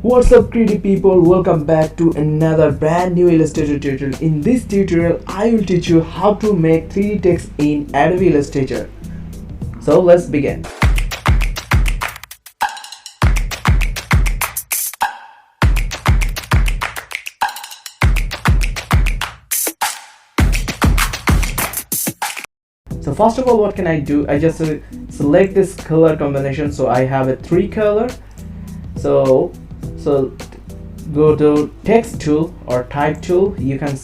What's up creative people, welcome back to another brand new Illustrator tutorial. In this tutorial I will teach you how to make 3D text in Adobe Illustrator. So let's begin. So first of all, what can I do? I just select this color combination. So I have a 3 color. So go to text tool or type tool. You can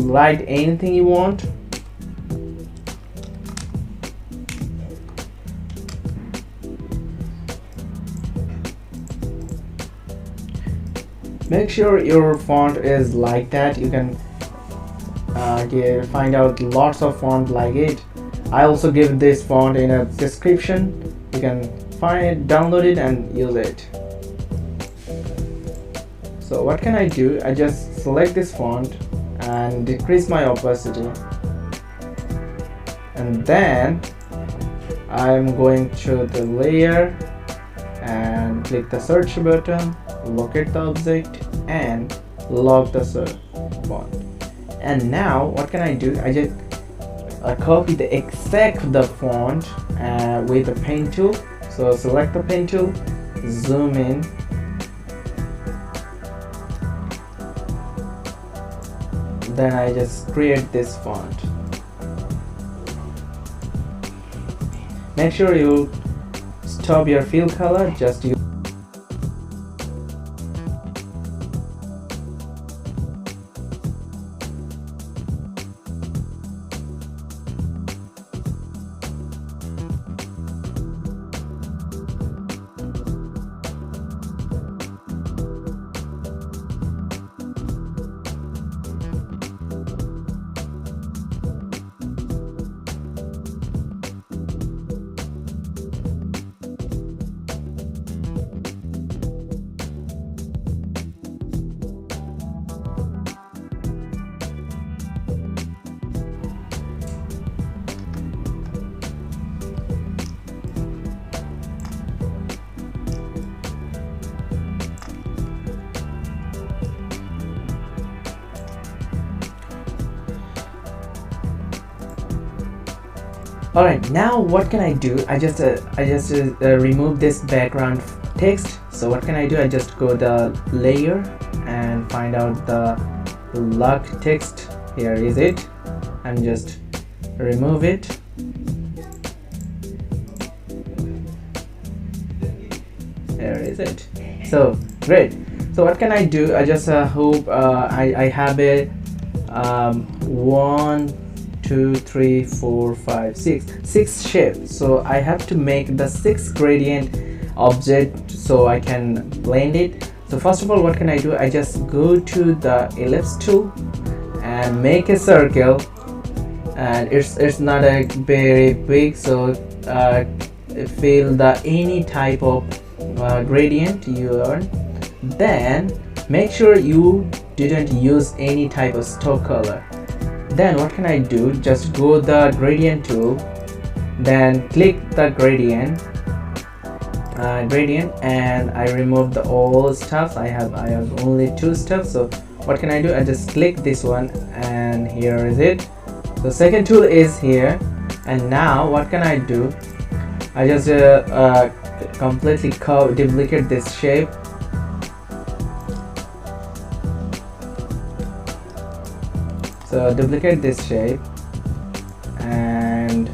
write anything you want. Make sure your font is like that. You can find out lots of font like it. I also give this font in a description. You can find it, download it and use it. So what can I do? I just select this font and decrease my opacity, and then I'm going to the layer and click the search button, locate the object and lock the search font. And now what can I do? I just copy the exact the font with the pen tool. So select the pen tool, zoom in, then I just create this font. Make sure you stop your fill color, just use. Alright, now what can I do? I just remove this background text. So what can I do? I just go the layer and find out the lock text. Here is it, and just remove it. There is it. So great. So what can I do? I just hope I have a 1 2 3 4 5 6 shapes. So I have to make the 6 gradient object so I can blend it. So first of all, what can I do? I just go to the ellipse tool and make a circle, and it's not a very big, so fill the any type of gradient you want. Then make sure you didn't use any type of stock color. Then what can I do? Just go the gradient tool, then click the gradient, and I remove the all stuff. I have only 2 stuff. So what can I do? I just click this one, and here is it. So second tool is here, and now what can I do? I just completely duplicate this shape. So duplicate this shape, and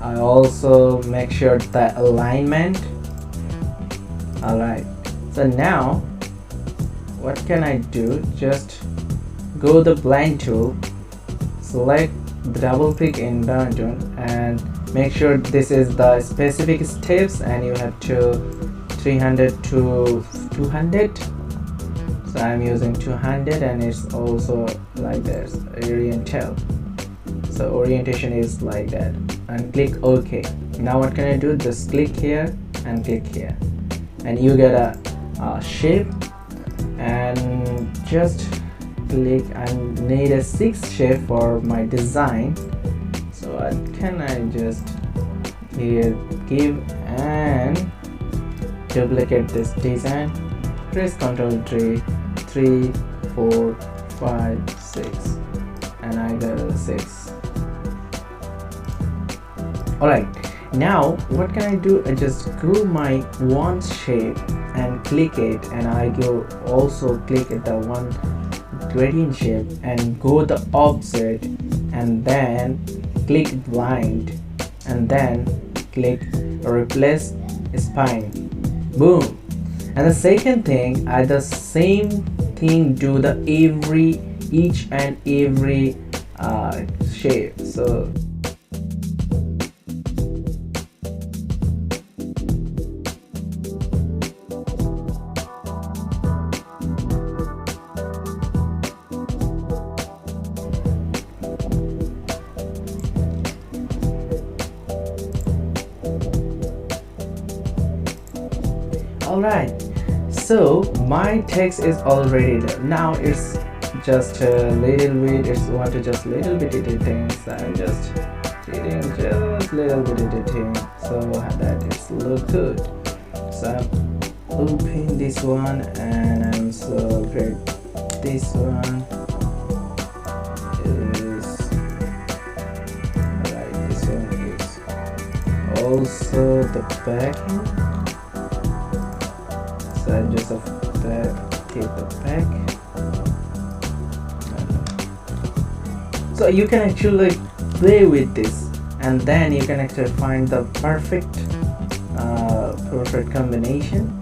I also make sure the alignment. Alright, so now what can I do? Just go the blend tool, select, double click in downtown, and make sure this is the specific steps, and you have to 300 to 200. So I'm using 200, and it's also like this oriental. So orientation is like that, and click OK. Now what can I do? Just click here and click here, and you get a shape. And just click. I need a 6 shape for my design. So what can I just here give and duplicate this design press Ctrl 3, 3, 4, 5, 6, and I got a 6. Alright, now what can I do? I just go my one shape and click it, and I go also click at the one gradient shape and go the opposite, and then click blind, and then click replace spine. Boom. And the second thing, I the same thing do the each and every shape. So alright, so my text is already there. Now it's just a little bit, it's want to just little bit editing, so I'm just editing just little bit editing so that it's look good. So I'm open this one, and I'm so great. This one is alright, this one is also the backing. So just keep the back. So you can actually play with this, and then you can actually find the perfect combination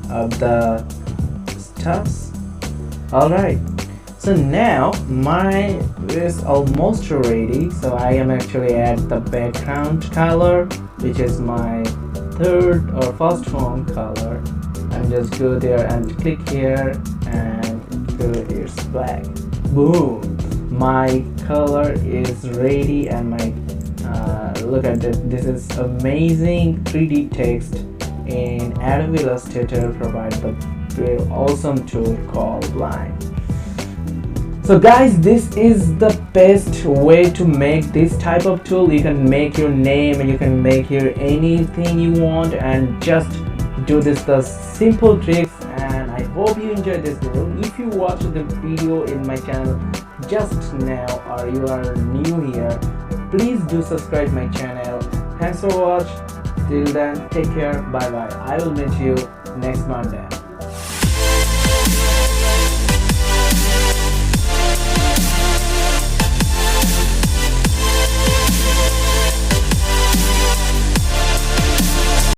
of the stuffs. Alright, so now my is almost ready, so I am actually at the background color, which is my third or first one color. And just go there and click here and go it's black. Boom, my color is ready, and my look at this. This is amazing 3D text in Adobe Illustrator provide the very awesome tool called Blend. So guys, this is the best way to make this type of tool. You can make your name, and you can make your anything you want, and just do the simple tricks. And I hope you enjoyed this video. If you watched the video in my channel just now, or you are new here, please do subscribe my channel. Thanks for watching. Till then, take care. Bye bye. I will meet you next Monday.